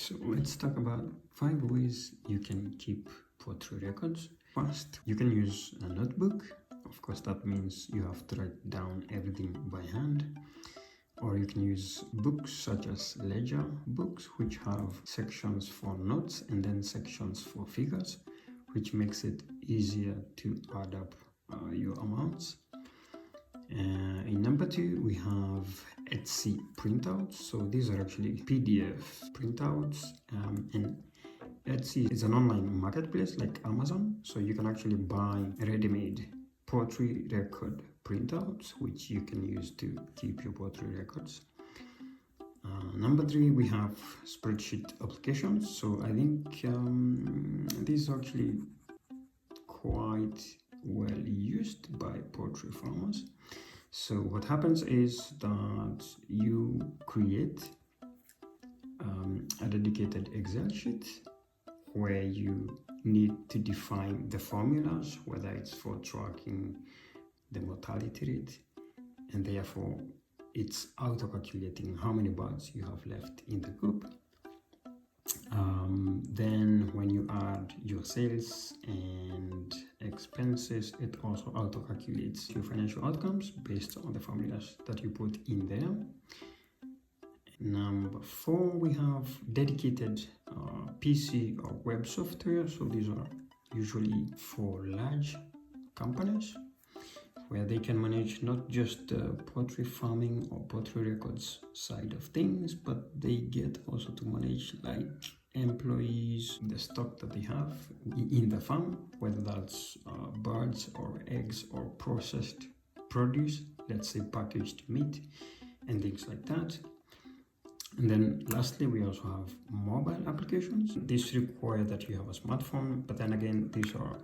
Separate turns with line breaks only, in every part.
So let's talk about 5 ways you can keep poultry records. First, you can use a notebook. Of course, that means you have to write down everything by hand. Or you can use books such as ledger books, which have sections for notes and then sections for figures, which makes it easier to add up your amounts. In number 2, we have Etsy printouts. So these are actually PDF printouts, and Etsy is an online marketplace like Amazon. So you can actually buy ready-made poultry record printouts, which you can use to keep your poultry records. Number 3, we have spreadsheet applications. So I think these are actually quite well used by poultry farmers. So what happens is that you create a dedicated Excel sheet where you need to define the formulas, whether it's for tracking the mortality rate, and therefore it's auto-calculating how many birds you have left in the coop. Then when you add your sales and expenses, it also auto-calculates your financial outcomes based on the formulas that you put in there. Number 4, we have dedicated PC or web software. So these are usually for large companies where they can manage not just the poultry farming or poultry records side of things, but they get also to manage like employees, the stock that they have in the farm, whether that's birds or eggs or processed produce, let's say packaged meat and things like that. And then lastly, we also have mobile applications. These require that you have a smartphone, but then again, these are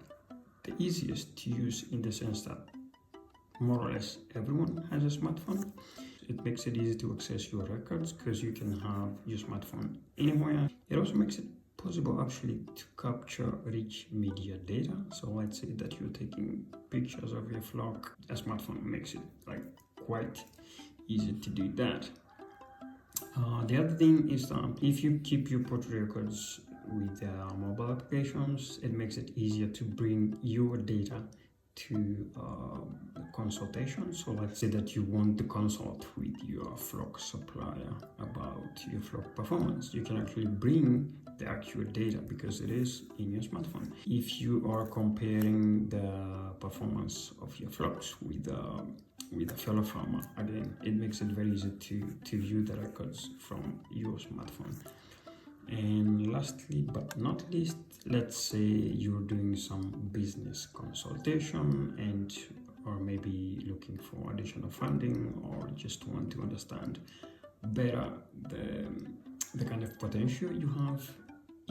the easiest to use in the sense that more or less everyone has a smartphone. It makes it easy to access your records because you can have your smartphone anywhere. It also makes it possible actually to capture rich media data. So let's say that you're taking pictures of your flock. A smartphone makes it like quite easy to do that. The other thing is that if you keep your poultry records with mobile applications, it makes it easier to bring your data to consultation. So let's say that you want to consult with your flock supplier about your flock performance. You can actually bring the accurate data because it is in your smartphone. If you are comparing the performance of your flocks with a fellow farmer, again, it makes it very easy to view the records from your smartphone. And lastly but not least, let's say you're doing some business consultation and or maybe looking for additional funding or just want to understand better the kind of potential you have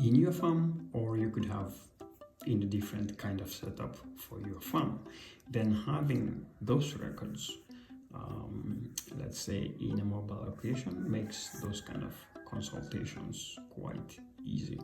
in your farm, or you could have in a different kind of setup for your farm. Then having those records, let's say in a mobile application, makes those kind of consultations quite easy.